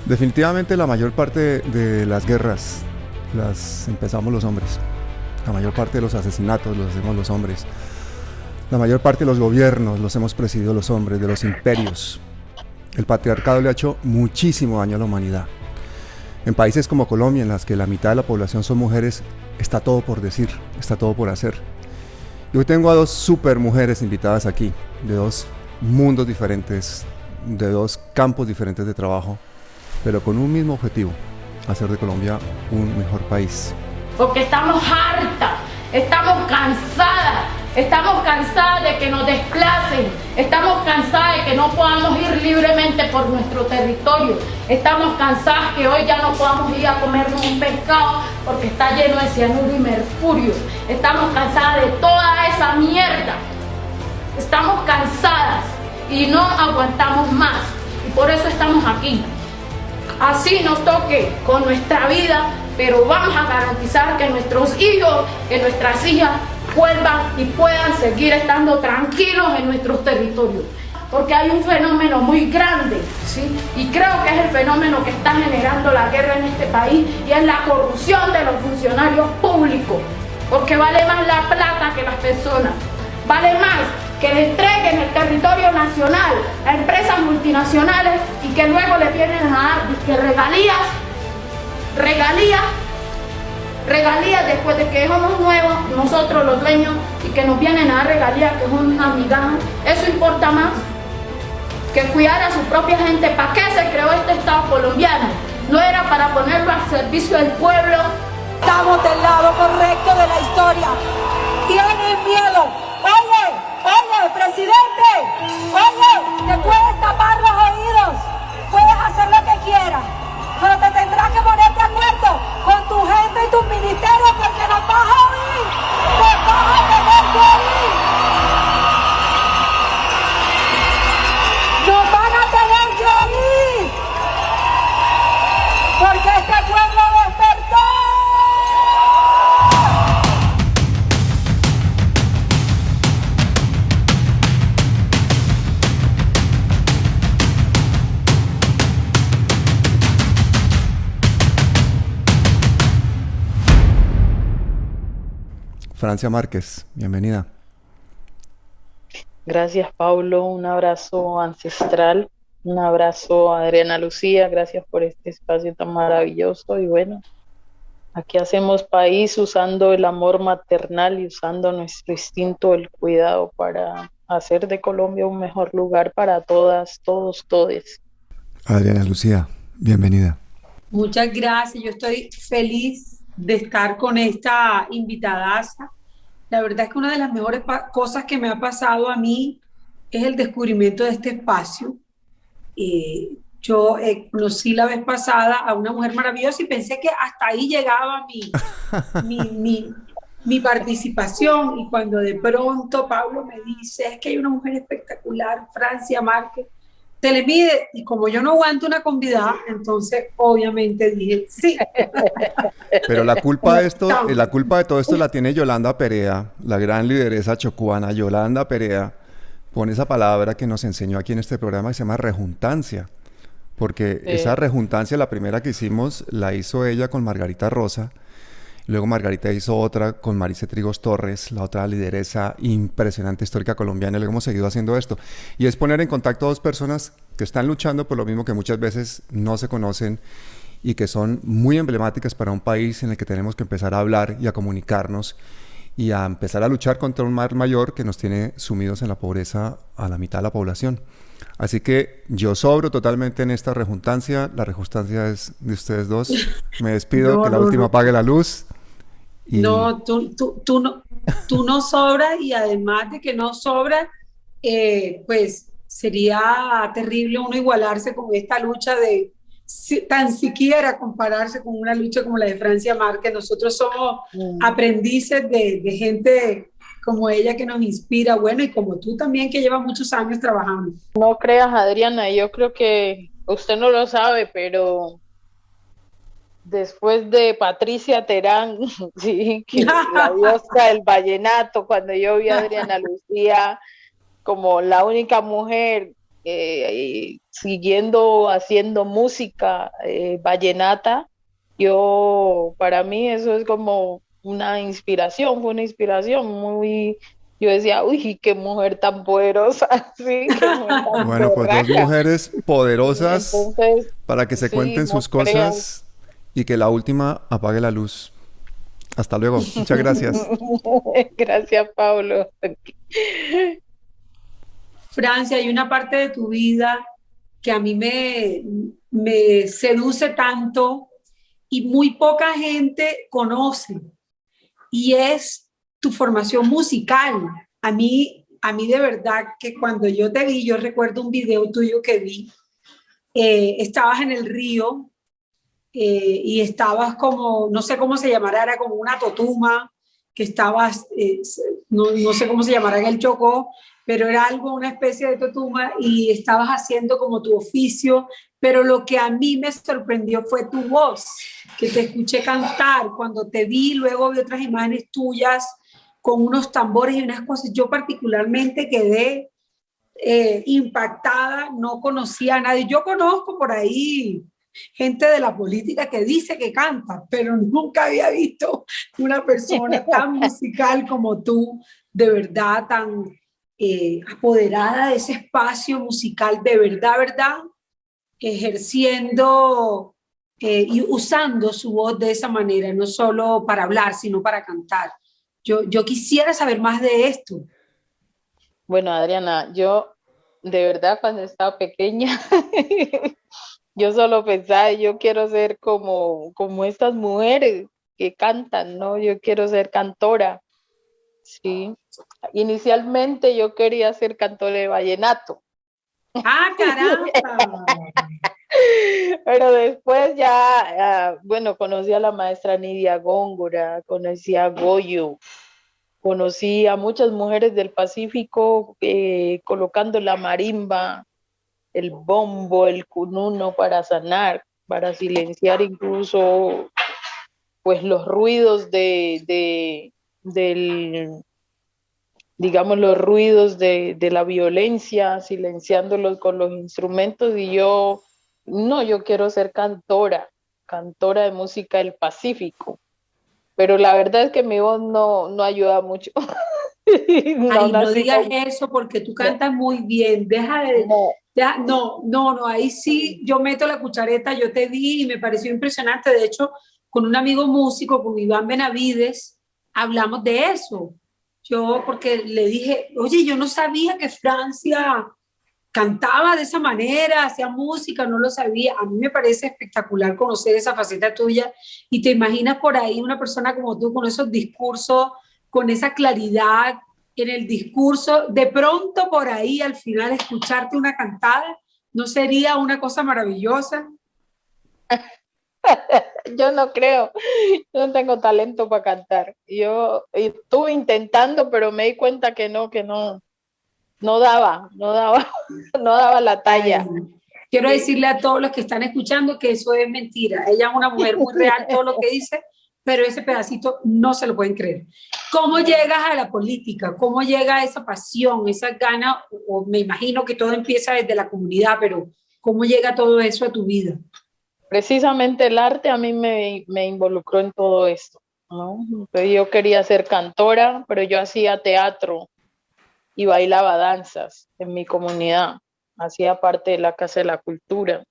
Definitivamente la mayor parte de las guerras las empezamos los hombres. La mayor parte de los asesinatos los hacemos los hombres. La mayor parte de los gobiernos los hemos presidido los hombres, de los imperios. El patriarcado le ha hecho muchísimo daño a la humanidad. En países como Colombia, en las que la mitad de la población son mujeres, está todo por decir, está todo por hacer. Y hoy tengo a dos super mujeres invitadas aquí, de dos mundos diferentes, de dos campos diferentes de trabajo, pero con un mismo objetivo: hacer de Colombia un mejor país. Porque estamos hartas, estamos cansadas de que nos desplacen, estamos cansadas de que no podamos ir libremente por nuestro territorio, estamos cansadas que hoy ya no podamos ir a comernos un pescado porque está lleno de cianuro y mercurio, estamos cansadas de toda esa mierda, estamos cansadas y no aguantamos más, y por eso estamos aquí. Así nos toque con nuestra vida, pero vamos a garantizar que nuestros hijos, que nuestras hijas vuelvan y puedan seguir estando tranquilos en nuestros territorios. Porque hay un fenómeno muy grande, ¿sí? Y creo que es el fenómeno que está generando la guerra en este país, y es la corrupción de los funcionarios públicos. Porque vale más la plata que las personas. Vale más que le entreguen el territorio nacional a empresas multinacionales y que luego le vienen a dar regalías después de que somos nuevos, nosotros los dueños, y que nos vienen a dar regalías que son una migaja. Eso importa más que cuidar a su propia gente. ¿Para qué se creó este Estado colombiano? ¿No era para ponerlo al servicio del pueblo? Estamos del lado correcto de la historia. Tienen miedo. Oye, presidente. Oye, te puedes tapar los oídos. Puedes hacer lo que quieras. Pero te tendrás que poner de acuerdo con tu gente y tus ministerios, porque nos vas a oír. Nos vas a tener que oír. Nos van a tener que oír. Porque este pueblo despertó. Francia Márquez, bienvenida. Gracias, Pablo. Un abrazo ancestral. Un abrazo a Adriana Lucía. Gracias por este espacio tan maravilloso. Y bueno, aquí hacemos país usando el amor maternal y usando nuestro instinto del cuidado para hacer de Colombia un mejor lugar para todas, todos, todes. Adriana Lucía, bienvenida. Muchas gracias. Yo estoy feliz de estar con esta invitadaza. La verdad es que una de las mejores cosas que me ha pasado a mí es el descubrimiento de este espacio. Yo conocí la vez pasada a una mujer maravillosa y pensé que hasta ahí llegaba mi participación, y cuando de pronto Pablo me dice, es que hay una mujer espectacular, Francia Márquez, se le mide, y como yo no aguanto una convidada, entonces obviamente dije sí. Pero la culpa de todo esto la tiene Yolanda Perea, la gran lideresa chocuana. Yolanda Perea pone esa palabra que nos enseñó aquí en este programa, que se llama rejuntancia. Porque esa rejuntancia, la primera que hicimos, la hizo ella con Margarita Rosa. Luego Margarita hizo otra con Maricé Trigos Torres, la otra lideresa impresionante histórica colombiana, y luego hemos seguido haciendo esto. Y es poner en contacto a dos personas que están luchando por lo mismo, que muchas veces no se conocen y que son muy emblemáticas para un país en el que tenemos que empezar a hablar y a comunicarnos y a empezar a luchar contra un mal mayor que nos tiene sumidos en la pobreza a la mitad de la población. Así que yo sobro totalmente en esta rejuntancia. La rejuntancia es de ustedes dos. Me despido, que la última apague la luz. Y... No, tú no sobras, y además de que no sobras, pues sería terrible uno igualarse con esta lucha tan siquiera compararse con una lucha como la de Francia Márquez. Nosotros somos aprendices de gente como ella que nos inspira, bueno, y como tú también, que llevas muchos años trabajando. No creas, Adriana, yo creo que usted no lo sabe, pero después de Patricia Terán, sí, que la diosa del vallenato, cuando yo vi a Adriana Lucía como la única mujer siguiendo haciendo música vallenata. Para mí eso es como una inspiración, fue una inspiración muy, yo decía, uy, qué mujer tan poderosa, sí, qué mujer tan Bueno, pues dos berraca. mujeres poderosas Entonces, para que se sí, cuenten no sus creo. cosas y que la última apague la luz. Hasta luego. Muchas gracias. Gracias, Pablo. Francia, hay una parte de tu vida que a mí me seduce tanto y muy poca gente conoce, y es tu formación musical. A mí de verdad que cuando yo te vi, yo recuerdo un video tuyo que vi, estabas en el río, y estabas como, no sé cómo se llamará, era como una totuma, que estabas, no sé cómo se llamará en el Chocó, pero era algo, una especie de totuma, y estabas haciendo como tu oficio, pero lo que a mí me sorprendió fue tu voz, que te escuché cantar. Cuando te vi, luego vi otras imágenes tuyas con unos tambores y unas cosas. Yo particularmente quedé impactada, no conocía a nadie. Yo conozco por ahí gente de la política que dice que canta, pero nunca había visto una persona tan musical como tú, de verdad, tan apoderada de ese espacio musical, de verdad, verdad, ejerciendo y usando su voz de esa manera, no solo para hablar, sino para cantar. Yo quisiera saber más de esto. Bueno, Adriana, yo de verdad cuando estaba pequeña, yo solo pensaba, yo quiero ser como estas mujeres que cantan, ¿no? Yo quiero ser cantora, sí. Inicialmente yo quería ser cantora de vallenato, ¡Ah, caramba! pero después ya, bueno, conocí a la maestra Nidia Góngora, conocí a Goyo, conocí a muchas mujeres del Pacífico colocando la marimba, el bombo, el cununo para sanar, para silenciar incluso pues los ruidos del, digamos, los ruidos de la violencia, silenciándolos con los instrumentos. Y yo, no, yo quiero ser cantora, cantora de música del Pacífico, pero la verdad es que mi voz no ayuda mucho. No Ay, no nací digas con... eso porque tú No, cantas muy bien. no. No, no, no, ahí sí yo meto la cuchareta, yo te vi y me pareció impresionante. De hecho, con un amigo músico, con Iván Benavides, hablamos de eso. Yo, porque le dije, oye, yo no sabía que Francia cantaba de esa manera, hacía música, no lo sabía. A mí me parece espectacular conocer esa faceta tuya, y te imaginas por ahí una persona como tú con esos discursos, con esa claridad en el discurso, de pronto por ahí al final escucharte una cantada, ¿no sería una cosa maravillosa? Yo no creo, yo no tengo talento para cantar. Yo estuve intentando, pero me di cuenta no daba, no daba la Ay, talla. quiero Sí. decirle a todos los que están escuchando que eso es mentira. Ella es una mujer muy real, todo lo que dice, pero ese pedacito no se lo pueden creer. ¿Cómo llegas a la política? ¿Cómo llega esa pasión, esa gana? O me imagino que todo empieza desde la comunidad, pero ¿cómo llega todo eso a tu vida? Precisamente el arte a mí me involucró en todo esto, ¿no? Entonces yo quería ser cantora, pero yo hacía teatro y bailaba danzas en mi comunidad, hacía parte de la Casa de la Cultura.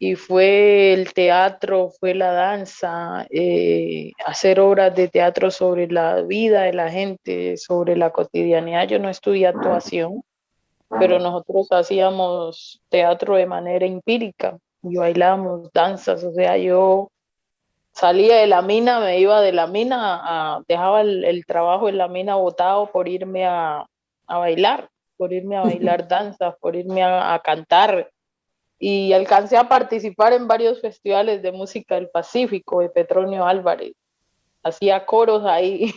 Y fue el teatro, fue la danza, hacer obras de teatro sobre la vida de la gente, sobre la cotidianidad. Yo no estudié actuación, pero nosotros hacíamos teatro de manera empírica y bailábamos danzas. O sea, yo salía de la mina, me iba de la mina, dejaba el trabajo en la mina botado por irme a bailar, por irme a bailar danzas, por irme a cantar, y alcancé a participar en varios festivales de música del Pacífico de Petronio Álvarez. Hacía coros ahí,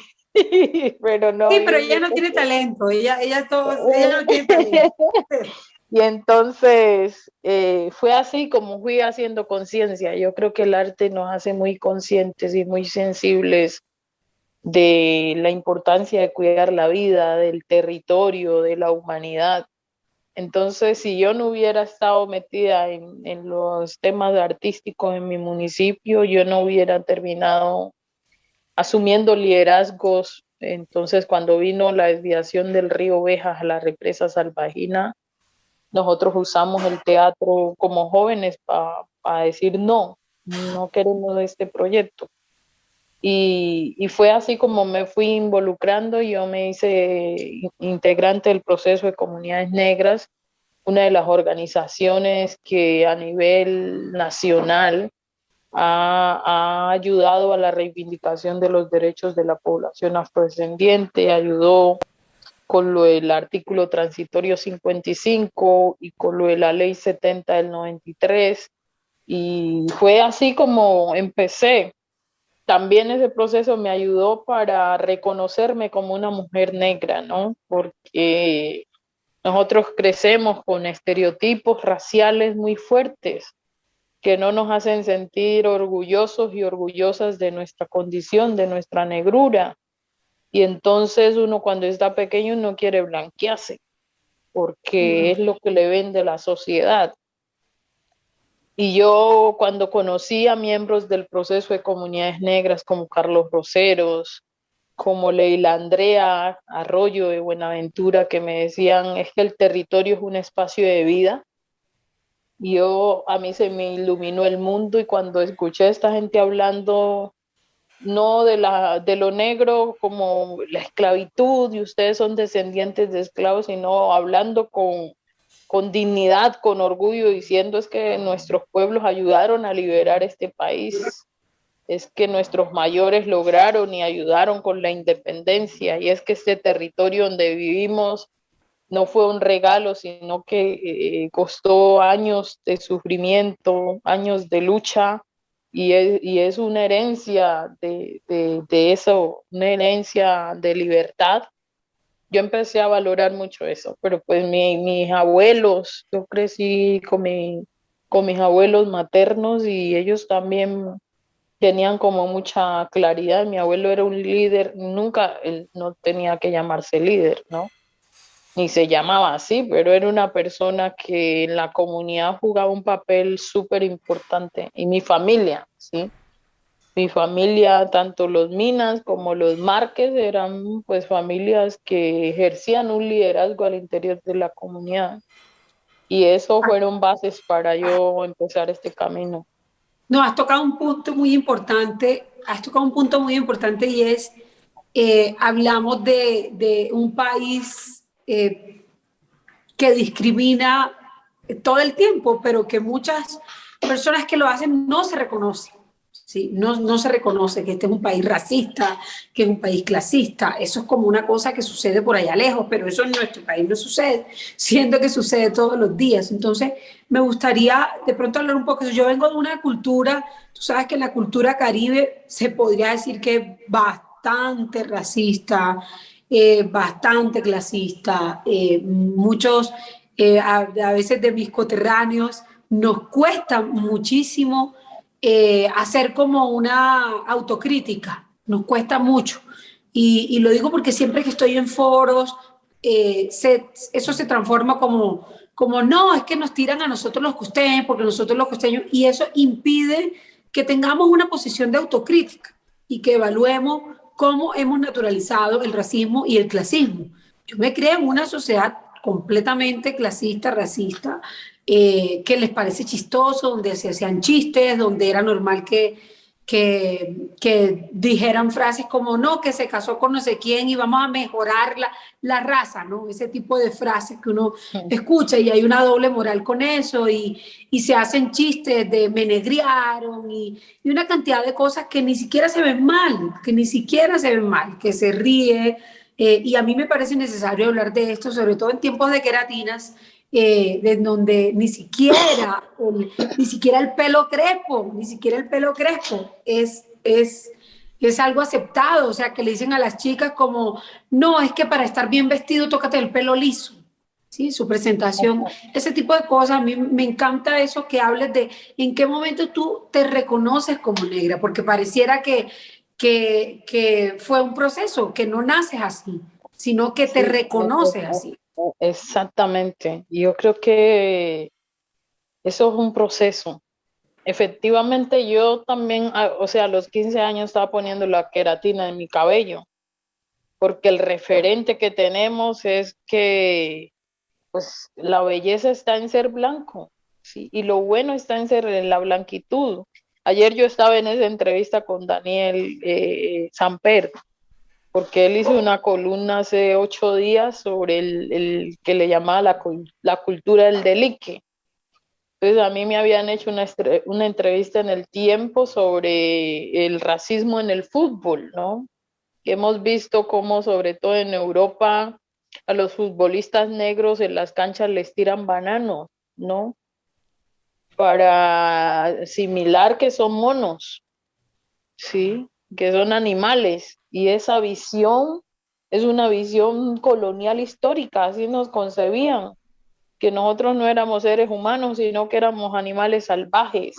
pero no Sí, pero bien. ella no tiene talento, ella no tiene talento. Y entonces fue así como fui haciendo conciencia. Yo creo que el arte nos hace muy conscientes y muy sensibles de la importancia de cuidar la vida, del territorio, de la humanidad. Entonces, si yo no hubiera estado metida en los temas artísticos en mi municipio, yo no hubiera terminado asumiendo liderazgos. Entonces, cuando vino la desviación del río Ovejas a la represa Salvajina, nosotros usamos el teatro como jóvenes para decir no, no queremos este proyecto. Y fue así como me fui involucrando. Yo me hice integrante del proceso de comunidades negras, una de las organizaciones que a nivel nacional ha ayudado a la reivindicación de los derechos de la población afrodescendiente, ayudó con lo del artículo transitorio 55 y con lo de la ley 70 del 93, y fue así como empecé. También ese proceso me ayudó para reconocerme como una mujer negra, ¿no? Porque nosotros crecemos con estereotipos raciales muy fuertes que no nos hacen sentir orgullosos y orgullosas de nuestra condición, de nuestra negrura. Y entonces uno cuando está pequeño no quiere blanquearse, porque es lo que le vende la sociedad. Y yo cuando conocí a miembros del proceso de comunidades negras como Carlos Roseros, como Leila Andrea Arroyo de Buenaventura, que me decían es que el territorio es un espacio de vida, a mí se me iluminó el mundo. Y cuando escuché a esta gente hablando no de lo negro como la esclavitud y ustedes son descendientes de esclavos, sino hablando con dignidad, con orgullo, diciendo es que nuestros pueblos ayudaron a liberar este país, es que nuestros mayores lograron y ayudaron con la independencia, y es que este territorio donde vivimos no fue un regalo, sino que costó años de sufrimiento, años de lucha, y es una herencia de eso, una herencia de libertad. Yo empecé a valorar mucho eso, pero pues mis abuelos, yo crecí con mis abuelos maternos y ellos también tenían como mucha claridad. Mi abuelo era un líder, nunca, él no tenía que llamarse líder, ¿no? Ni se llamaba así, pero era una persona que en la comunidad jugaba un papel súper importante. Y mi familia, ¿sí? Mi familia, tanto los Minas como los Márquez, eran pues familias que ejercían un liderazgo al interior de la comunidad. Y eso fueron bases para yo empezar este camino. No, has tocado un punto muy importante, y es, hablamos de un país que discrimina todo el tiempo, pero que muchas personas que lo hacen no se reconocen. ¿Sí? No se reconoce que este es un país racista, que es un país clasista. Eso es como una cosa que sucede por allá lejos, pero eso en nuestro país no sucede, siendo que sucede todos los días. Entonces, me gustaría de pronto hablar un poco. Yo vengo de una cultura, tú sabes que en la cultura caribe se podría decir que es bastante racista, bastante clasista. Muchos, a veces de mis coterráneos, nos cuesta muchísimo hacer como una autocrítica, nos cuesta mucho. Y lo digo porque siempre que estoy en foros, eso se transforma como no, es que nos tiran a nosotros los costeños, porque nosotros los costeños, y eso impide que tengamos una posición de autocrítica y que evaluemos cómo hemos naturalizado el racismo y el clasismo. Yo me creo en una sociedad completamente clasista, racista, que les parece chistoso, donde se hacían chistes, donde era normal que dijeran frases como no, que se casó con no sé quién y vamos a mejorar la raza, ¿no? Ese tipo de frases que uno escucha, y hay una doble moral con eso, y se hacen chistes de me negriaron y una cantidad de cosas que ni siquiera se ven mal, que se ríe. Y a mí me parece necesario hablar de esto, sobre todo en tiempos de queratinas, de donde ni siquiera el pelo crespo es algo aceptado. O sea, que le dicen a las chicas como, no, es que para estar bien vestido tócate el pelo liso, ¿sí? Su presentación, ese tipo de cosas. A mí me encanta eso, que hables de en qué momento tú te reconoces como negra, porque pareciera que fue un proceso, que no naces así, sino que te reconoces así. Exactamente. Y yo creo que eso es un proceso. Efectivamente, yo también, o sea, a los 15 años estaba poniendo la queratina en mi cabello, porque el referente que tenemos es que, pues, la belleza está en ser blanco, ¿sí? Y lo bueno está en ser en la blanquitud. Ayer yo estaba en esa entrevista con Daniel Samper, porque él hizo una columna hace 8 días sobre el que le llamaba la cultura del delique. Entonces a mí me habían hecho una entrevista en El Tiempo sobre el racismo en el fútbol, ¿no? Que hemos visto cómo sobre todo en Europa a los futbolistas negros en las canchas les tiran bananos, ¿no? Para asimilar que son monos, ¿sí? Que son animales. Y esa visión es una visión colonial histórica, así nos concebían, que nosotros no éramos seres humanos, sino que éramos animales salvajes,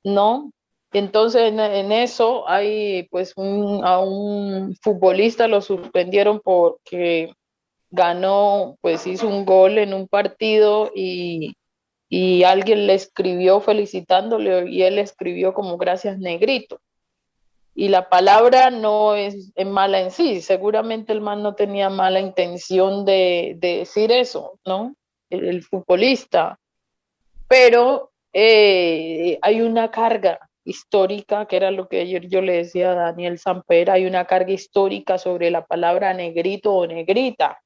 ¿no? Entonces en eso hay pues a un futbolista lo suspendieron porque ganó, pues hizo un gol en un partido y alguien le escribió felicitándole y él escribió como gracias negrito. Y la palabra no es mala en sí, seguramente el man no tenía mala intención de decir eso, ¿no? El futbolista, pero hay una carga histórica, que era lo que ayer yo le decía a Daniel Samper, hay una carga histórica sobre la palabra negrito o negrita,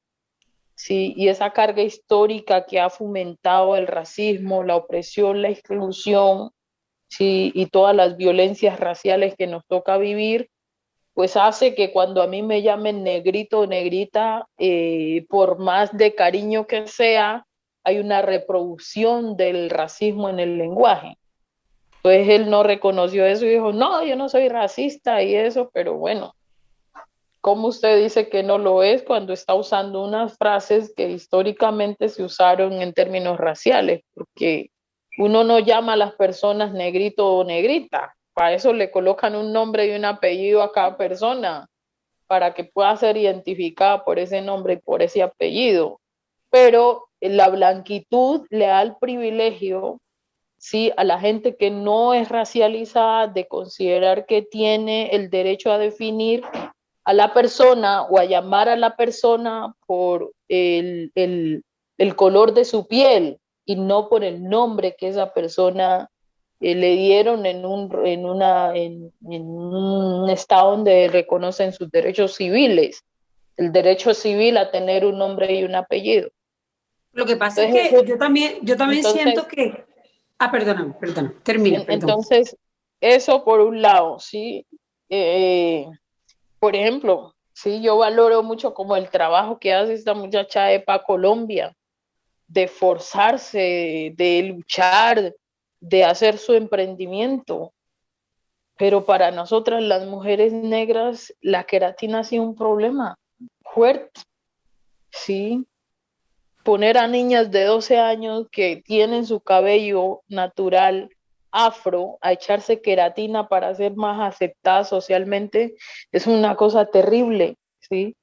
¿sí? Y esa carga histórica que ha fomentado el racismo, la opresión, la exclusión, ¿sí? Y todas las violencias raciales que nos toca vivir, pues hace que cuando a mí me llamen negrito o negrita, por más de cariño que sea, hay una reproducción del racismo en el lenguaje. Entonces él no reconoció eso y dijo, no, yo no soy racista y eso, pero bueno, ¿cómo usted dice que no lo es cuando está usando unas frases que históricamente se usaron en términos raciales? Porque uno no llama a las personas negrito o negrita, para eso le colocan un nombre y un apellido a cada persona, para que pueda ser identificada por ese nombre y por ese apellido. Pero la blanquitud le da el privilegio, ¿sí?, a la gente que no es racializada de considerar que tiene el derecho a definir a la persona o a llamar a la persona por el color de su piel y no por el nombre que esa persona le dieron en un estado donde reconocen sus derechos civiles, el derecho civil a tener un nombre y un apellido. Lo que pasa Entonces, es que yo también siento entonces, que... Ah, perdóname, termina, perdón. entonces, eso por un lado, ¿sí? Por ejemplo, sí, yo valoro mucho como el trabajo que hace esta muchacha EPA Colombia, de forzarse, de luchar, de hacer su emprendimiento. Pero para nosotras las mujeres negras, la queratina ha sido un problema fuerte, ¿sí? Poner a niñas de 12 años que tienen su cabello natural afro a echarse queratina para ser más aceptadas socialmente es una cosa terrible, ¿sí?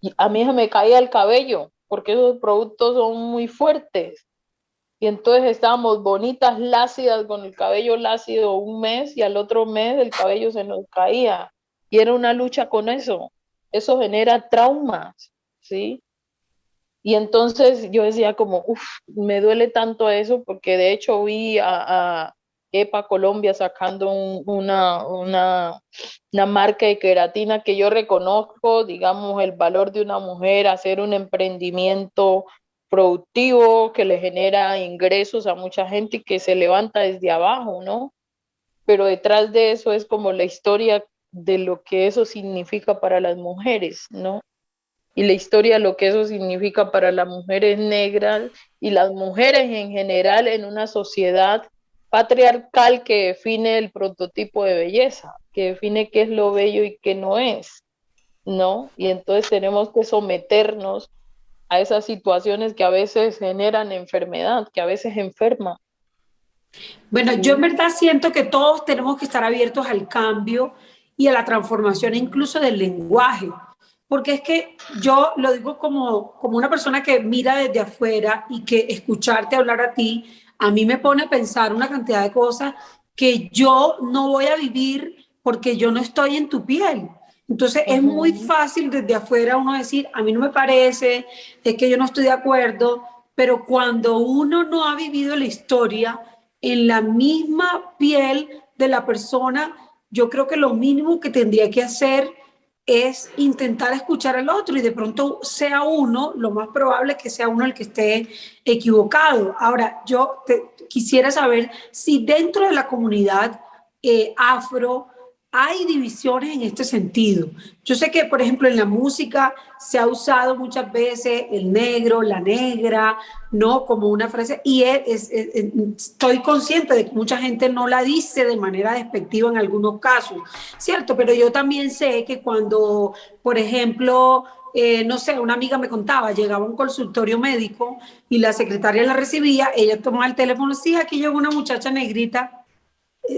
Y a mí se me caía el cabello porque esos productos son muy fuertes. Y entonces estábamos bonitas, lácidas, con el cabello lácido un mes y al otro mes el cabello se nos caía. Y era una lucha con eso. Eso genera traumas, ¿sí? Y entonces yo decía como, uff, me duele tanto eso porque de hecho vi a EPA Colombia sacando una marca de queratina que yo reconozco, digamos, el valor de una mujer, hacer un emprendimiento productivo que le genera ingresos a mucha gente y que se levanta desde abajo, ¿no? Pero detrás de eso es como la historia de lo que eso significa para las mujeres, ¿no? Y la historia, lo que eso significa para las mujeres negras y las mujeres en general en una sociedad patriarcal que define el prototipo de belleza, que define qué es lo bello y qué no es, ¿no? Y entonces tenemos que someternos a esas situaciones que a veces generan enfermedad, que a veces enferman. Bueno, yo en verdad siento que todos tenemos que estar abiertos al cambio y a la transformación incluso del lenguaje, porque es que yo lo digo como una persona que mira desde afuera y que escucharte hablar a ti, a mí me pone a pensar una cantidad de cosas que yo no voy a vivir porque yo no estoy en tu piel. Entonces es muy Ujú. fácil desde afuera uno decir, a mí no me parece, es que yo no estoy de acuerdo, pero cuando uno no ha vivido la historia en la misma piel de la persona, yo creo que lo mínimo que tendría que hacer es intentar escuchar al otro y de pronto sea uno, lo más probable es que sea uno el que esté equivocado. Ahora, quisiera saber si dentro de la comunidad afro hay divisiones en este sentido. Yo sé que, por ejemplo, en la música se ha usado muchas veces el negro, la negra, ¿no? Como una frase, y estoy consciente de que mucha gente no la dice de manera despectiva en algunos casos, ¿cierto? Pero yo también sé que cuando, por ejemplo, no sé, una amiga me contaba, llegaba a un consultorio médico y la secretaria la recibía, ella tomaba el teléfono, sí, aquí llegó una muchacha negrita,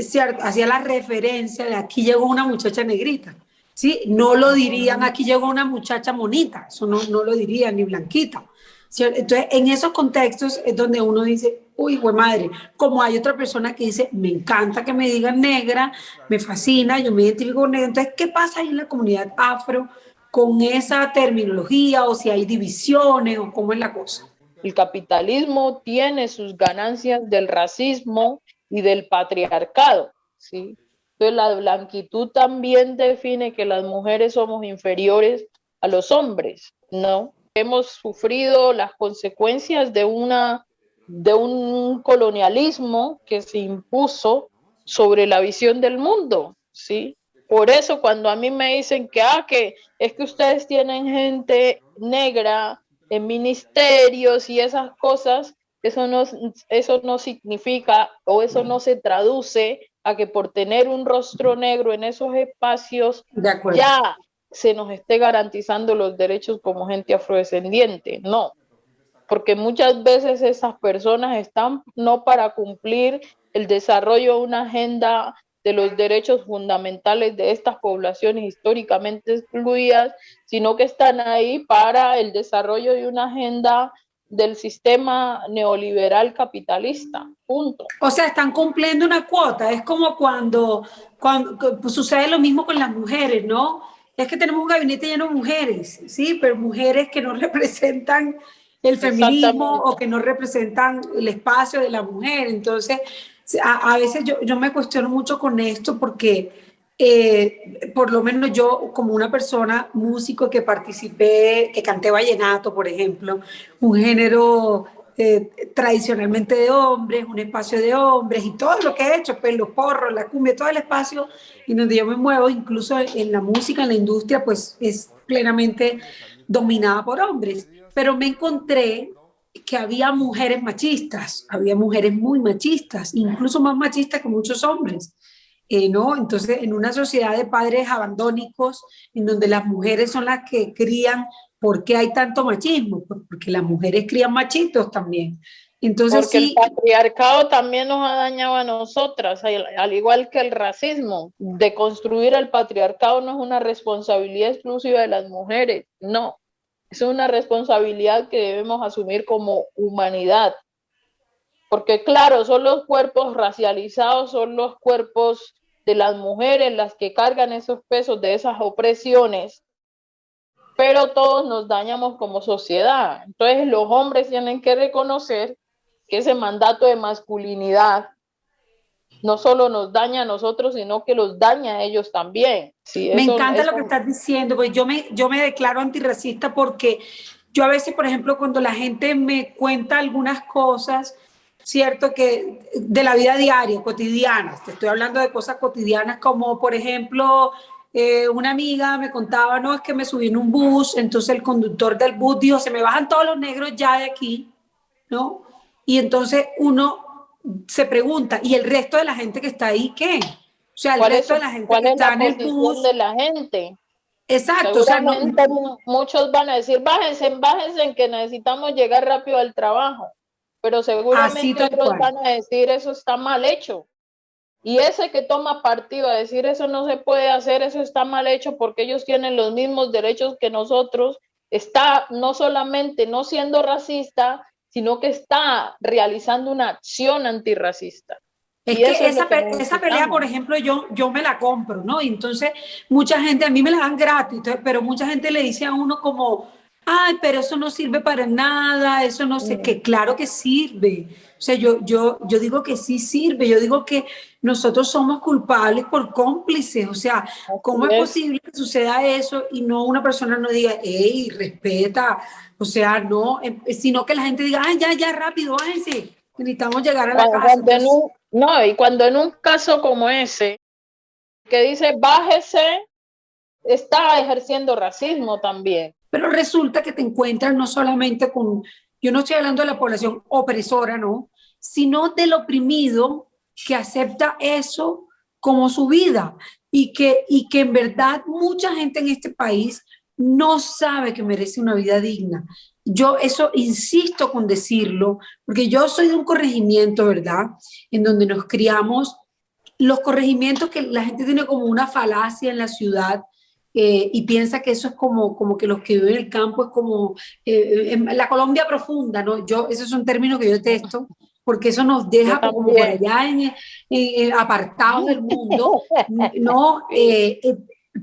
cierto, hacía la referencia de aquí llegó una muchacha negrita, ¿sí? No lo dirían, aquí llegó una muchacha monita, eso no lo dirían, ni blanquita, ¿cierto? Entonces, en esos contextos es donde uno dice, uy, güey madre, como hay otra persona que dice, me encanta que me digan negra, me fascina, yo me identifico con negra. Entonces, ¿qué pasa ahí en la comunidad afro con esa terminología o si hay divisiones o cómo es la cosa? El capitalismo tiene sus ganancias del racismo y del patriarcado, ¿sí? Entonces la blanquitud también define que las mujeres somos inferiores a los hombres, ¿no? Hemos sufrido las consecuencias de un colonialismo que se impuso sobre la visión del mundo, ¿sí? Por eso cuando a mí me dicen que es que ustedes tienen gente negra en ministerios y esas cosas, eso no significa o eso no se traduce a que por tener un rostro negro en esos espacios De acuerdo. ya se nos esté garantizando los derechos como gente afrodescendiente. No, porque muchas veces esas personas están no para cumplir el desarrollo de una agenda de los derechos fundamentales de estas poblaciones históricamente excluidas, sino que están ahí para el desarrollo de una agenda del sistema neoliberal capitalista. Punto. O sea, están cumpliendo una cuota. Es como cuando pues, sucede lo mismo con las mujeres, ¿no? Es que tenemos un gabinete lleno de mujeres, ¿sí? Pero mujeres que no representan el feminismo o Exactamente. que no representan el espacio de la mujer. Entonces, a veces yo me cuestiono mucho con esto porque por lo menos yo como una persona músico que participé, que canté vallenato, por ejemplo, un género tradicionalmente de hombres, un espacio de hombres y todo lo que he hecho, pues los porros, la cumbia, todo el espacio en donde yo me muevo, incluso en la música, en la industria, pues es plenamente dominada por hombres. Pero me encontré que había mujeres machistas, había mujeres muy machistas, incluso más machistas que muchos hombres. ¿No? Entonces, en una sociedad de padres abandónicos, en donde las mujeres son las que crían, ¿por qué hay tanto machismo? Pues porque las mujeres crían machitos también. Entonces, Porque el sí, patriarcado también nos ha dañado a nosotras, al igual que el racismo. De construir el patriarcado no es una responsabilidad exclusiva de las mujeres, no. Es una responsabilidad que debemos asumir como humanidad. Porque claro, son los cuerpos racializados, son los cuerpos de las mujeres las que cargan esos pesos de esas opresiones, pero todos nos dañamos como sociedad. Entonces los hombres tienen que reconocer que ese mandato de masculinidad no solo nos daña a nosotros, sino que los daña a ellos también. Sí, me eso, encanta lo que eso. estás diciendo, pues yo me declaro antirracista porque yo a veces, por ejemplo, cuando la gente me cuenta algunas cosas, cierto, que de la vida diaria, cotidianas, te estoy hablando de cosas cotidianas como, por ejemplo, una amiga me contaba, no, es que me subí en un bus, entonces el conductor del bus dijo, se me bajan todos los negros ya de aquí, ¿no? Y entonces uno se pregunta, ¿y el resto de la gente que está ahí qué? O sea, el resto de la gente ¿Cuál que es está la en el posición bus, de la gente? exacto, o sea, no, Seguramente muchos van a decir, bájense, en que necesitamos llegar rápido al trabajo, pero así seguramente tal otros cual. van a decir, eso está mal hecho. Y ese que toma partido a decir eso no se puede hacer, eso está mal hecho porque ellos tienen los mismos derechos que nosotros, está no solamente no siendo racista, sino que está realizando una acción antirracista. Es que esa pelea, por ejemplo, yo me la compro, ¿no? Y entonces mucha gente, a mí me la dan gratis, pero mucha gente le dice a uno como, ay, pero eso no sirve para nada, eso no sé qué, claro que sirve. O sea, yo digo que sí sirve, yo digo que nosotros somos culpables por cómplices, o sea, ¿cómo es posible que suceda eso y no una persona no diga, hey, respeta? O sea, no, sino que la gente diga, ay, ya, rápido, bájense, necesitamos llegar a la casa. No, y cuando en un caso como ese, que dice bájese, está ejerciendo racismo también. Pero resulta que te encuentras no solamente con, yo no estoy hablando de la población opresora, ¿no? Sino del oprimido que acepta eso como su vida y que en verdad mucha gente en este país no sabe que merece una vida digna. Yo eso insisto con decirlo, porque yo soy de un corregimiento, ¿verdad? En donde nos criamos, los corregimientos que la gente tiene como una falacia en la ciudad, y piensa que eso es como que los que viven en el campo es como en la Colombia profunda, ¿no? Ese es un término que yo detesto, porque eso nos deja como por allá apartados del mundo, ¿no?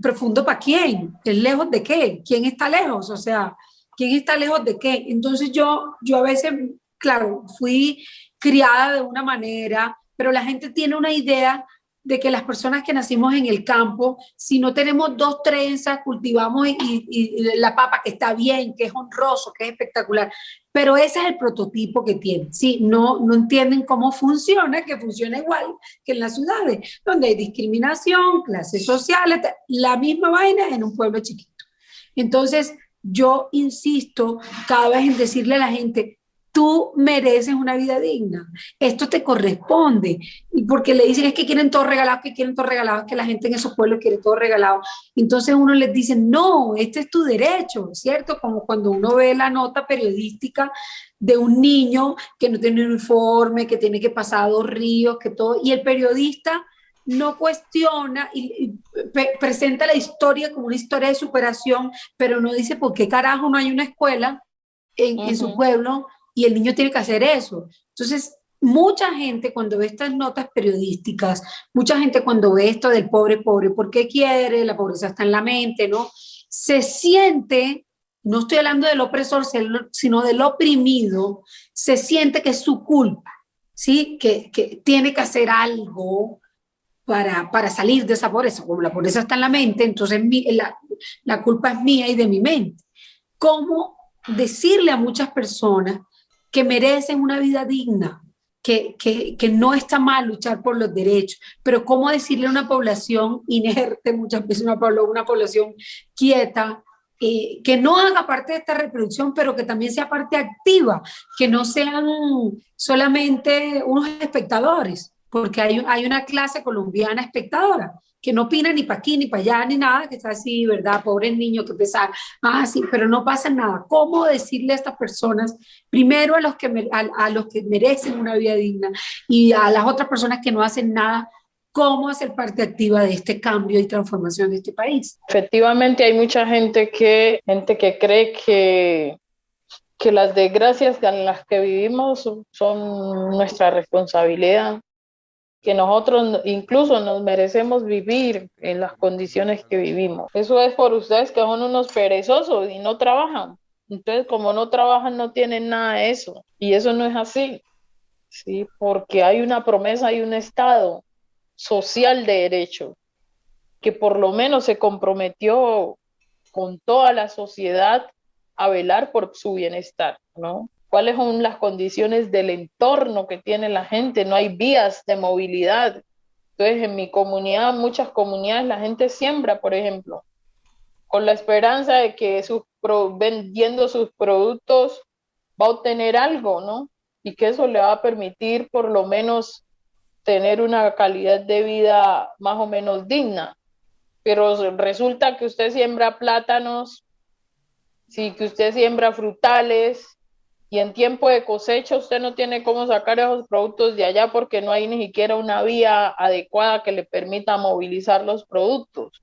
¿Profundo para quién? ¿Es lejos de qué? ¿Quién está lejos? O sea, ¿quién está lejos de qué? Entonces yo a veces, claro, fui criada de una manera, pero la gente tiene una idea de que las personas que nacimos en el campo, si no tenemos dos trenzas, cultivamos y la papa que está bien, que es honroso, que es espectacular, pero ese es el prototipo que tienen, ¿sí? No entienden cómo funciona, que funciona igual que en las ciudades, donde hay discriminación, clases sociales, la misma vaina en un pueblo chiquito. Entonces, yo insisto cada vez en decirle a la gente, tú mereces una vida digna, esto te corresponde, y porque le dicen es que quieren todo regalado, es que la gente en esos pueblos quiere todo regalado, entonces uno les dice, no, este es tu derecho, ¿cierto? Como cuando uno ve la nota periodística de un niño que no tiene uniforme, que tiene que pasar 2 ríos, que todo, y el periodista no cuestiona y presenta la historia como una historia de superación, pero no dice por qué carajo no hay una escuela en su pueblo y el niño tiene que hacer eso. Entonces, mucha gente cuando ve estas notas periodísticas, mucha gente cuando ve esto del pobre, porque quiere, la pobreza está en la mente, ¿no? Se siente, no estoy hablando del opresor, sino del oprimido, se siente que es su culpa, ¿sí? Que tiene que hacer algo para salir de esa pobreza. Como la pobreza está en la mente, entonces la culpa es mía y de mi mente. ¿Cómo decirle a muchas personas que merecen una vida digna, que no está mal luchar por los derechos, pero cómo decirle a una población inerte, muchas veces una población quieta, que no haga parte de esta reproducción, pero que también sea parte activa, que no sean solamente unos espectadores, porque hay una clase colombiana espectadora, que no opina ni para aquí, ni para allá, ni nada, que está así, ¿verdad? Pobres niños que pesar, sí, pero no pasa nada. ¿Cómo decirle a estas personas, primero a los que merecen una vida digna y a las otras personas que no hacen nada, cómo hacer parte activa de este cambio y transformación de este país? Efectivamente, hay mucha gente que cree que las desgracias en las que vivimos son nuestra responsabilidad, que nosotros incluso nos merecemos vivir en las condiciones que vivimos. Eso es por ustedes que son unos perezosos y no trabajan. Entonces, como no trabajan, no tienen nada de eso. Y eso no es así, ¿sí? Porque hay una promesa, hay un Estado social de derecho que por lo menos se comprometió con toda la sociedad a velar por su bienestar, ¿no? ¿Cuáles son las condiciones del entorno que tiene la gente? No hay vías de movilidad. Entonces, en mi comunidad, muchas comunidades, la gente siembra, por ejemplo, con la esperanza de que vendiendo sus productos va a obtener algo, ¿no? Y que eso le va a permitir por lo menos tener una calidad de vida más o menos digna. Pero resulta que usted siembra plátanos, sí, que usted siembra frutales, y en tiempo de cosecha usted no tiene cómo sacar esos productos de allá porque no hay ni siquiera una vía adecuada que le permita movilizar los productos.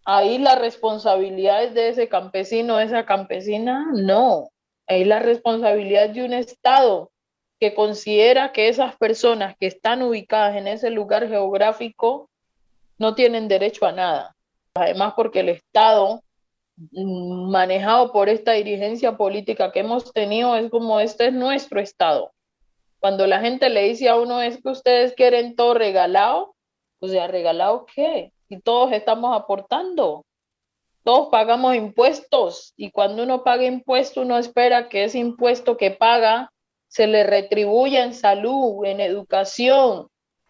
Ahí la responsabilidad es de ese campesino, de esa campesina, no. Ahí la responsabilidad es de un Estado que considera que esas personas que están ubicadas en ese lugar geográfico no tienen derecho a nada. Además, porque el Estado manejado por esta dirigencia política que hemos tenido es como este es nuestro Estado. Cuando la gente le dice a uno es que ustedes quieren todo regalado, o sea, ¿regalado qué? Y todos estamos aportando, todos pagamos impuestos y cuando uno paga impuestos uno espera que ese impuesto que paga se le retribuya en salud, en educación,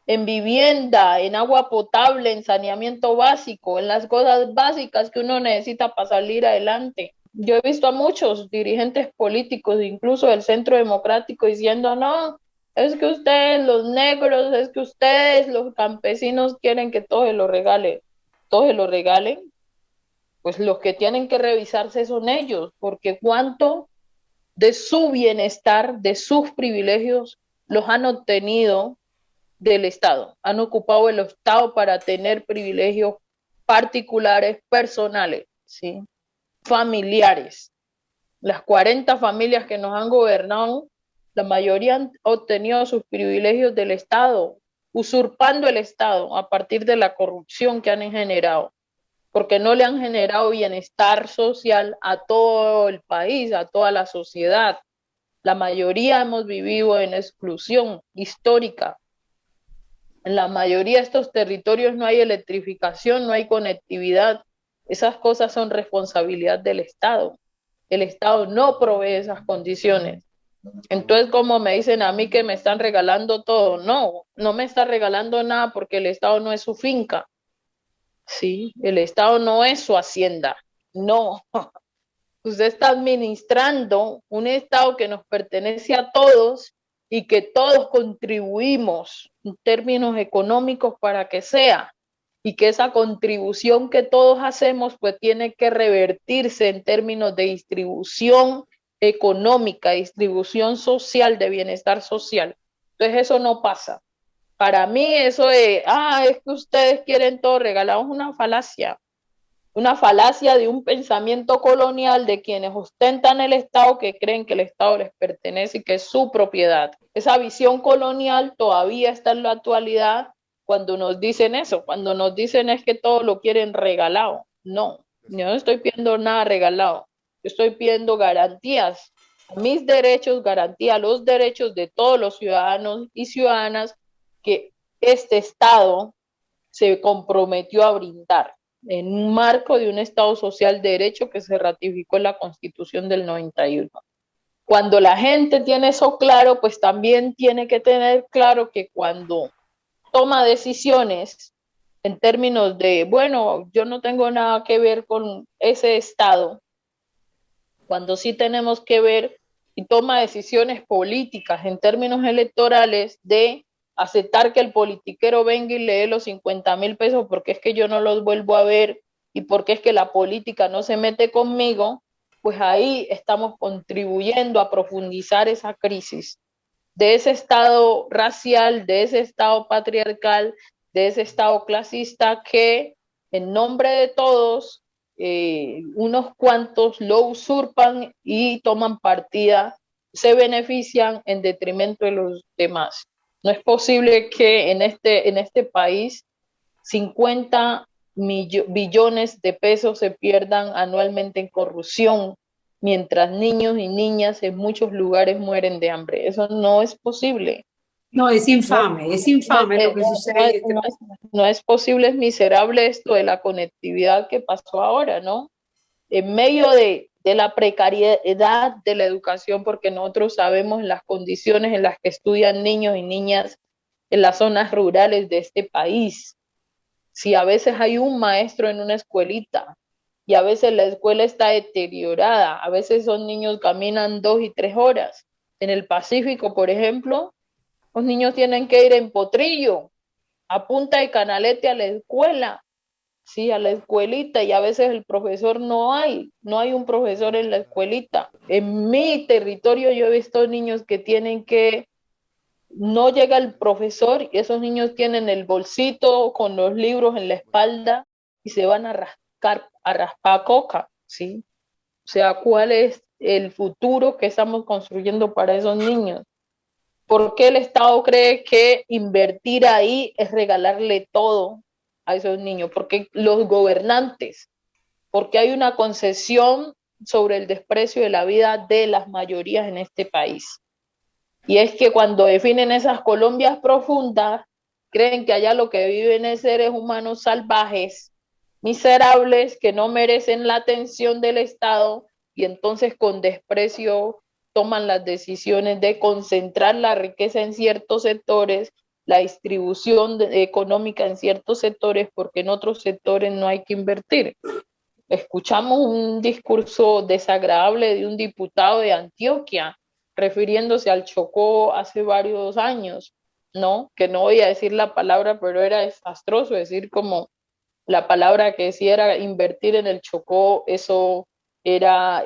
en vivienda, en agua potable, en saneamiento básico, en las cosas básicas que uno necesita para salir adelante. Yo he visto a muchos dirigentes políticos, incluso del Centro Democrático, diciendo, no, es que ustedes los negros, es que ustedes los campesinos quieren que todo se lo regale. Todos se lo regalen, pues los que tienen que revisarse son ellos, porque cuánto de su bienestar, de sus privilegios, los han obtenido del Estado. Han ocupado el Estado para tener privilegios particulares, personales, ¿sí? Familiares. Las 40 familias que nos han gobernado, la mayoría han obtenido sus privilegios del Estado, usurpando el Estado a partir de la corrupción que han generado, porque no le han generado bienestar social a todo el país, a toda la sociedad. La mayoría hemos vivido en exclusión histórica. En la mayoría de estos territorios no hay electrificación, no hay conectividad. Esas cosas son responsabilidad del Estado. El Estado no provee esas condiciones. Entonces, como me dicen a mí que me están regalando todo, no, no me está regalando nada porque el Estado no es su finca. Sí, el Estado no es su hacienda. No. Usted está administrando un Estado que nos pertenece a todos y que todos contribuimos en términos económicos para que sea, y que esa contribución que todos hacemos pues tiene que revertirse en términos de distribución económica, distribución social, de bienestar social. Entonces eso no pasa. Para mí eso de, es que ustedes quieren todo regalado, es una falacia de un pensamiento colonial de quienes ostentan el Estado, que creen que el Estado les pertenece y que es su propiedad. Esa visión colonial todavía está en la actualidad cuando nos dicen eso, cuando nos dicen es que todo lo quieren regalado. No, yo no estoy pidiendo nada regalado, yo estoy pidiendo garantías, mis derechos, garantía los derechos de todos los ciudadanos y ciudadanas que este Estado se comprometió a brindar en un marco de un Estado social de derecho que se ratificó en la Constitución del 91. Cuando la gente tiene eso claro, pues también tiene que tener claro que cuando toma decisiones en términos de, bueno, yo no tengo nada que ver con ese Estado, cuando sí tenemos que ver y toma decisiones políticas en términos electorales de aceptar que el politiquero venga y le dé los 50,000 pesos porque es que yo no los vuelvo a ver y porque es que la política no se mete conmigo, pues ahí estamos contribuyendo a profundizar esa crisis de ese Estado racial, de ese Estado patriarcal, de ese Estado clasista que en nombre de todos, unos cuantos lo usurpan y toman partida, se benefician en detrimento de los demás. No es posible que en este país 50 billones de pesos se pierdan anualmente en corrupción, mientras niños y niñas en muchos lugares mueren de hambre. Eso no es posible. No, es infame lo que sucede. No es posible, es miserable esto de la conectividad que pasó ahora, ¿no? En medio de la precariedad de la educación, porque nosotros sabemos las condiciones en las que estudian niños y niñas en las zonas rurales de este país. Si a veces hay un maestro en una escuelita y a veces la escuela está deteriorada, a veces son niños que caminan 2 y 3 horas. En el Pacífico, por ejemplo, los niños tienen que ir en potrillo, a punta de canalete a la escuela, sí, a la escuelita, y a veces el profesor no hay un profesor en la escuelita. En mi territorio yo he visto niños que tienen que, no llega el profesor y esos niños tienen el bolsito con los libros en la espalda y se van a raspar coca, ¿sí? O sea, ¿cuál es el futuro que estamos construyendo para esos niños? ¿Por qué el Estado cree que invertir ahí es regalarle todo a esos niños? Porque los gobernantes, porque hay una concesión sobre el desprecio de la vida de las mayorías en este país. Y es que cuando definen esas Colombias profundas, creen que allá lo que viven es seres humanos salvajes, miserables, que no merecen la atención del Estado, y entonces con desprecio toman las decisiones de concentrar la riqueza en ciertos sectores, la distribución económica en ciertos sectores, porque en otros sectores no hay que invertir. Escuchamos un discurso desagradable de un diputado de Antioquia refiriéndose al Chocó hace varios años, ¿no? Que no voy a decir la palabra, pero era desastroso decir como la palabra que decía era invertir en el Chocó, eso era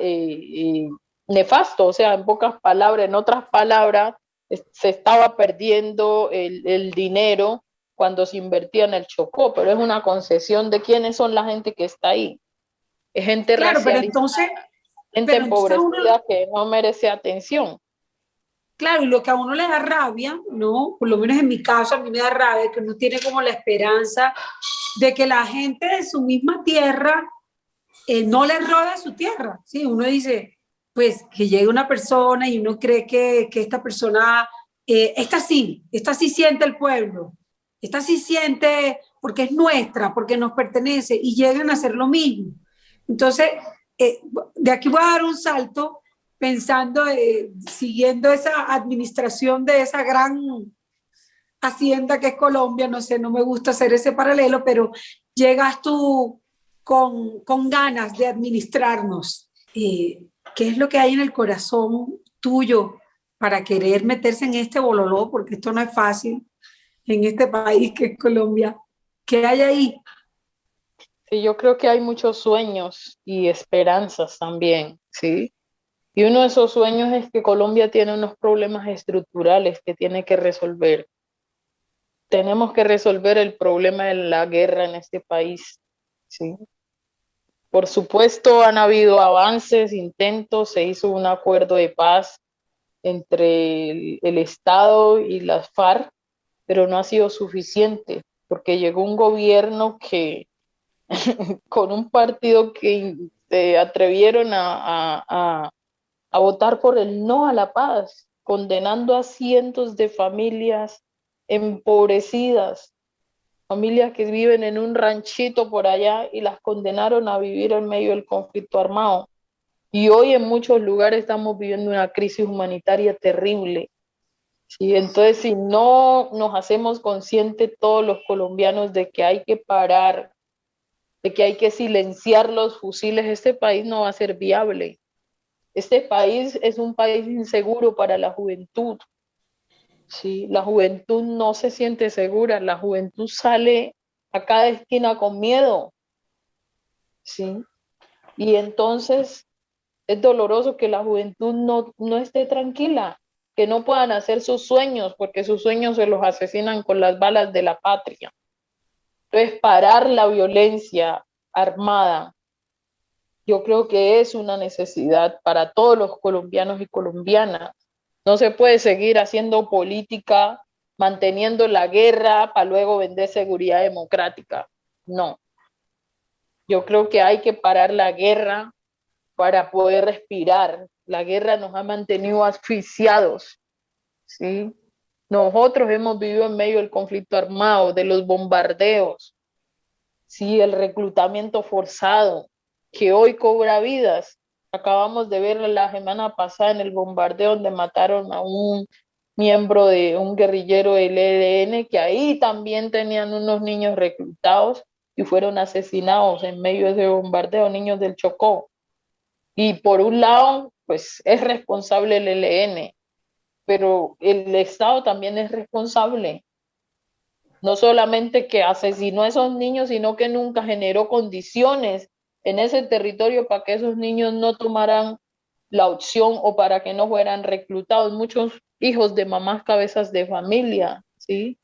nefasto, o sea, en pocas palabras, en otras palabras, se estaba perdiendo el dinero cuando se invertía en el Chocó, pero es una concesión de quiénes son la gente que está ahí. Es gente Claro, racializada, gente pero entonces a uno, empobrecida que no merece atención. claro, y lo que a uno le da rabia, ¿no? Por lo menos en mi caso, a mí me da rabia que uno tiene como la esperanza de que la gente de su misma tierra no le robe su tierra, ¿sí? Uno dice, pues que llegue una persona y uno cree que esta persona, esta sí siente el pueblo, esta sí siente porque es nuestra, porque nos pertenece y llegan a hacer lo mismo. Entonces, de aquí voy a dar un salto pensando, siguiendo esa administración de esa gran hacienda que es Colombia, no sé, no me gusta hacer ese paralelo, pero llegas tú con ganas de administrarnos. ¿Qué es lo que hay en el corazón tuyo para querer meterse en este bololó? Porque esto no es fácil en este país que es Colombia. ¿Qué hay ahí? Sí, yo creo que hay muchos sueños y esperanzas también, ¿sí? Y uno de esos sueños es que Colombia tiene unos problemas estructurales que tiene que resolver. Tenemos que resolver el problema de la guerra en este país, ¿sí? Por supuesto, han habido avances, intentos, se hizo un acuerdo de paz entre el Estado y las FARC, pero no ha sido suficiente, porque llegó un gobierno que, con un partido que se atrevieron a votar por el no a la paz, condenando a cientos de familias empobrecidas, familias que viven en un ranchito por allá y las condenaron a vivir en medio del conflicto armado. Y hoy en muchos lugares estamos viviendo una crisis humanitaria terrible. ¿Sí? Entonces, si no nos hacemos conscientes todos los colombianos de que hay que parar, de que hay que silenciar los fusiles, este país no va a ser viable. Este país es un país inseguro para la juventud. ¿Sí? La juventud no se siente segura, la juventud sale a cada esquina con miedo. ¿Sí? Y entonces es doloroso que la juventud no esté tranquila, que no puedan hacer sus sueños, porque sus sueños se los asesinan con las balas de la patria. Entonces, parar la violencia armada, yo creo que es una necesidad para todos los colombianos y colombianas. No se puede seguir haciendo política, manteniendo la guerra para luego vender seguridad democrática. No. Yo creo que hay que parar la guerra para poder respirar. La guerra nos ha mantenido asfixiados, ¿sí? Nosotros hemos vivido en medio del conflicto armado, de los bombardeos, ¿sí? El reclutamiento forzado, que hoy cobra vidas. Acabamos de ver la semana pasada en el bombardeo donde mataron a un miembro de un guerrillero del ELN, que ahí también tenían unos niños reclutados y fueron asesinados en medio de ese bombardeo, niños del Chocó. Y por un lado, pues es responsable el ELN, pero el Estado también es responsable. No solamente que asesinó a esos niños, sino que nunca generó condiciones en ese territorio para que esos niños no tomaran la opción o para que no fueran reclutados. Muchos hijos de mamás cabezas de familia, ¿sí?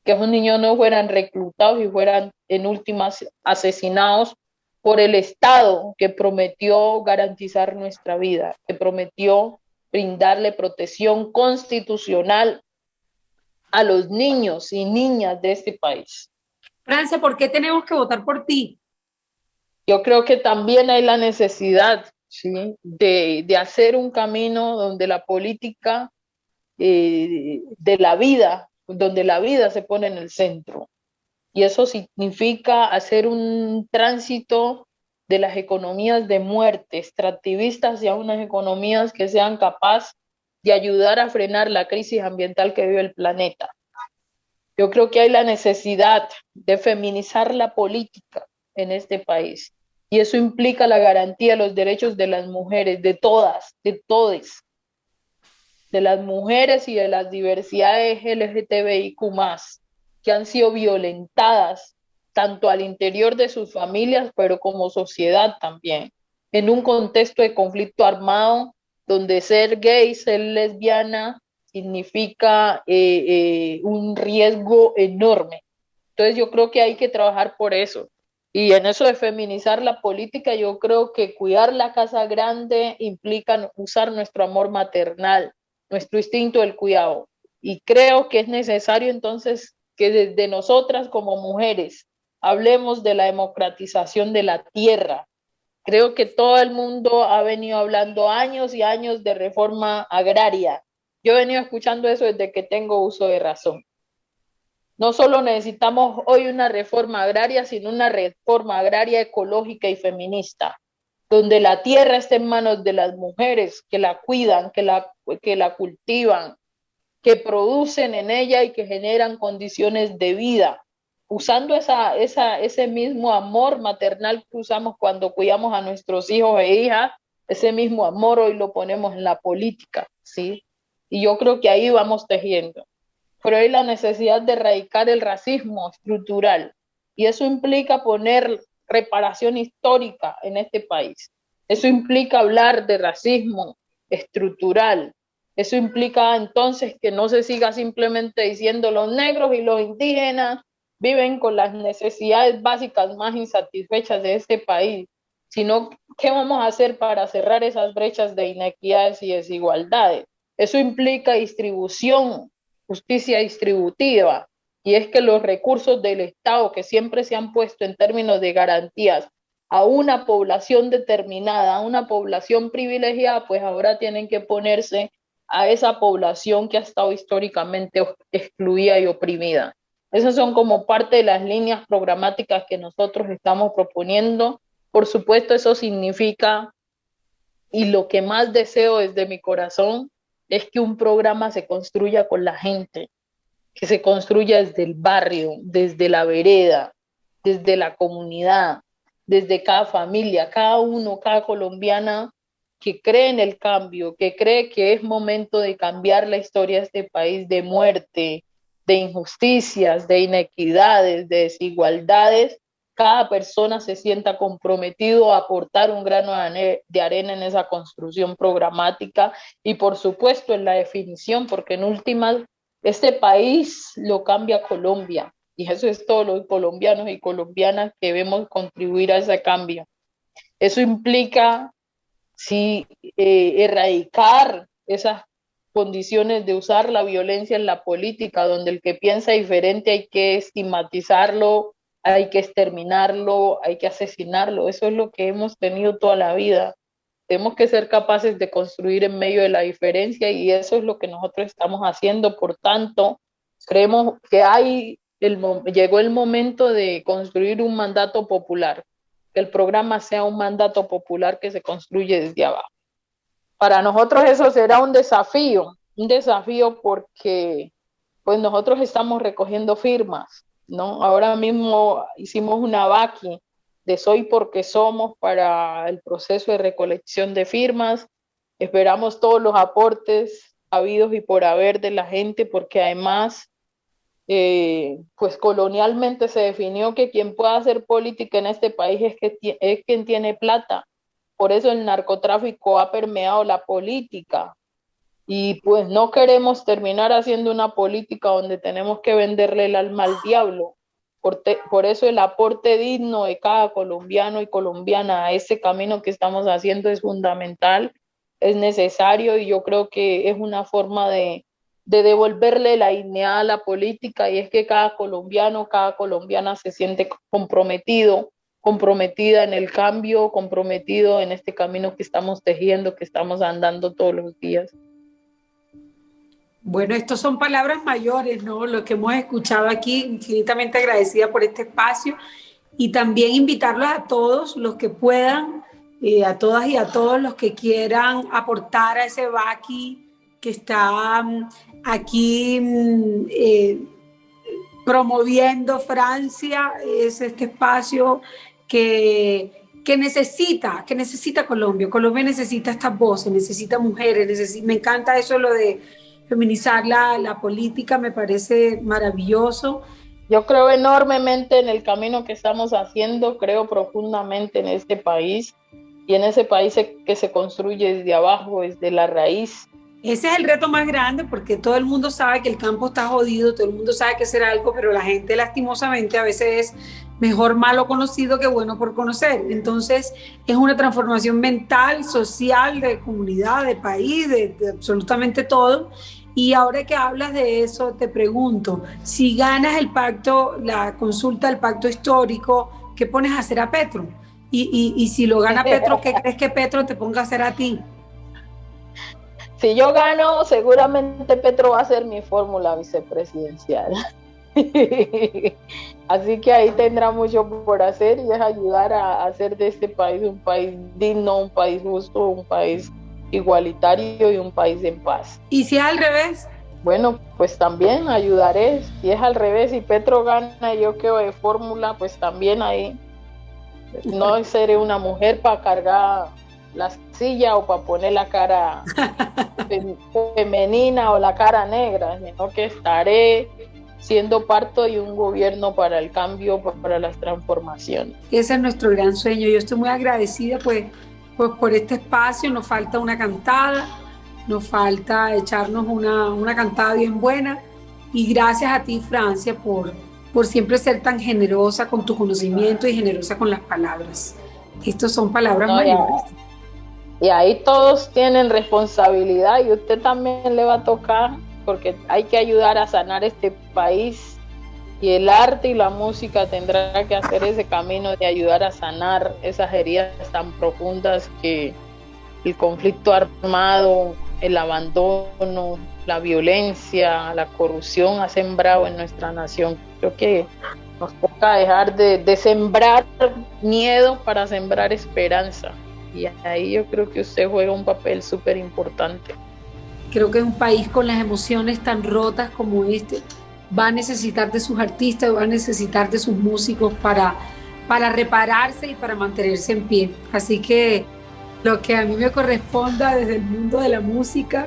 Que esos niños no fueran reclutados y fueran en últimas asesinados por el Estado que prometió garantizar nuestra vida, que prometió brindarle protección constitucional a los niños y niñas de este país. Francia, ¿por qué tenemos que votar por ti? Yo creo que también hay la necesidad, ¿sí?, de hacer un camino donde la política de la vida, donde la vida se pone en el centro. Y eso significa hacer un tránsito de las economías de muerte extractivistas hacia unas economías que sean capaces de ayudar a frenar la crisis ambiental que vive el planeta. Yo creo que hay la necesidad de feminizar la política en este país. Y eso implica la garantía de los derechos de las mujeres, de todas, de todes, de las mujeres y de las diversidades LGTBIQ+, que han sido violentadas tanto al interior de sus familias, pero como sociedad también, en un contexto de conflicto armado, donde ser gay, ser lesbiana, significa un riesgo enorme. Entonces yo creo que hay que trabajar por eso. Y en eso de feminizar la política, yo creo que cuidar la casa grande implica usar nuestro amor maternal, nuestro instinto del cuidado. Y creo que es necesario entonces que desde nosotras como mujeres hablemos de la democratización de la tierra. Creo que todo el mundo ha venido hablando años y años de reforma agraria. Yo he venido escuchando eso desde que tengo uso de razón. No solo necesitamos hoy una reforma agraria, sino una reforma agraria ecológica y feminista, donde la tierra esté en manos de las mujeres que la cuidan, que la cultivan, que producen en ella y que generan condiciones de vida, usando ese mismo amor maternal que usamos cuando cuidamos a nuestros hijos e hijas, ese mismo amor hoy lo ponemos en la política, ¿sí? Y yo creo que ahí vamos tejiendo. Pero hay la necesidad de erradicar el racismo estructural, y eso implica poner reparación histórica en este país. Eso implica hablar de racismo estructural. Eso implica entonces que no se siga simplemente diciendo los negros y los indígenas viven con las necesidades básicas más insatisfechas de este país, sino qué vamos a hacer para cerrar esas brechas de inequidades y desigualdades. Eso implica distribución, justicia distributiva, y es que los recursos del Estado que siempre se han puesto en términos de garantías a una población determinada, a una población privilegiada, pues ahora tienen que ponerse a esa población que ha estado históricamente excluida y oprimida. Esas son como parte de las líneas programáticas que nosotros estamos proponiendo. Por supuesto, eso significa, y lo que más deseo desde mi corazón, es que un programa se construya con la gente, que se construya desde el barrio, desde la vereda, desde la comunidad, desde cada familia, cada uno, cada colombiana que cree en el cambio, que cree que es momento de cambiar la historia de este país, de muerte, de injusticias, de inequidades, de desigualdades. Cada persona se sienta comprometido a aportar un grano de arena en esa construcción programática y por supuesto en la definición, porque en últimas este país lo cambia Colombia, y eso es todos los colombianos y colombianas que debemos contribuir a ese cambio. Eso implica sí, erradicar esas condiciones de usar la violencia en la política, donde el que piensa diferente hay que estigmatizarlo, hay que exterminarlo, hay que asesinarlo. Eso es lo que hemos tenido toda la vida. Tenemos que ser capaces de construir en medio de la diferencia, y eso es lo que nosotros estamos haciendo. Por tanto, creemos que llegó el momento de construir un mandato popular, que el programa sea un mandato popular que se construye desde abajo. Para nosotros eso será un desafío porque pues nosotros estamos recogiendo firmas, ¿no? Ahora mismo hicimos una vaqui de Soy porque Somos para el proceso de recolección de firmas. Esperamos todos los aportes habidos y por haber de la gente, porque además pues colonialmente se definió que quien pueda hacer política en este país es quien tiene plata. Por eso el narcotráfico ha permeado la política. Y pues no queremos terminar haciendo una política donde tenemos que venderle el alma al diablo. Por eso el aporte digno de cada colombiano y colombiana a ese camino que estamos haciendo es fundamental, es necesario, y yo creo que es una forma de devolverle la dignidad a la política, y es que cada colombiano, cada colombiana se siente comprometido, comprometida en el cambio, comprometido en este camino que estamos tejiendo, que estamos andando todos los días. Bueno, estos son palabras mayores, ¿no? Lo que hemos escuchado aquí, infinitamente agradecida por este espacio, y también invitarlos a todos los que puedan, a todas y a todos los que quieran aportar a ese Vaki que está aquí promoviendo Francia. Es este espacio que necesita Colombia. Colombia necesita estas voces, necesita mujeres, me encanta eso, lo de feminizar la política, me parece maravilloso. Yo creo enormemente en el camino que estamos haciendo, creo profundamente en este país, y en ese país que se construye desde abajo, desde la raíz. Ese es el reto más grande, porque todo el mundo sabe que el campo está jodido, todo el mundo sabe que hacer algo, pero la gente lastimosamente a veces es mejor malo conocido que bueno por conocer. Entonces es una transformación mental, social, de comunidad, de país, de absolutamente todo. Y ahora que hablas de eso, te pregunto, si ganas el pacto, la consulta del pacto histórico, ¿qué pones a hacer a Petro? Y si lo gana Petro, ¿qué crees que Petro te ponga a hacer a ti? Si yo gano, seguramente Petro va a ser mi fórmula vicepresidencial. Así que ahí tendrá mucho por hacer, y es ayudar a hacer de este país un país digno, un país justo, un país igualitario y un país en paz. ¿Y si es al revés? Bueno, pues también ayudaré. Si es al revés y Petro gana y yo quedo de fórmula, pues también ahí no seré una mujer para cargar la silla o para poner la cara femenina o la cara negra, sino que estaré siendo parte de un gobierno para el cambio, para las transformaciones. Ese es nuestro gran sueño. Yo estoy muy agradecida pues por este espacio. Nos falta una cantada, nos falta echarnos una cantada bien buena, y gracias a ti, Francia, por siempre ser tan generosa con tu conocimiento y generosa con las palabras. Estas son palabras mayores. Y ahí todos tienen responsabilidad, y usted también le va a tocar, porque hay que ayudar a sanar este país, y el arte y la música tendrá que hacer ese camino de ayudar a sanar esas heridas tan profundas que el conflicto armado, el abandono, la violencia, la corrupción ha sembrado en nuestra nación. Creo que nos toca dejar de sembrar miedo para sembrar esperanza, y ahí yo creo que usted juega un papel súper importante. Creo que un país con las emociones tan rotas como este va a necesitar de sus artistas, va a necesitar de sus músicos para repararse y para mantenerse en pie. Así que lo que a mí me corresponda desde el mundo de la música,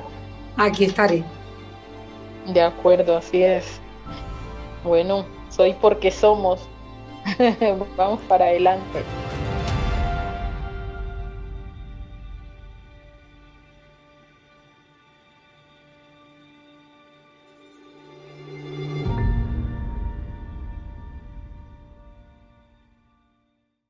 aquí estaré. De acuerdo, así es. Bueno, soy porque somos. Vamos para adelante.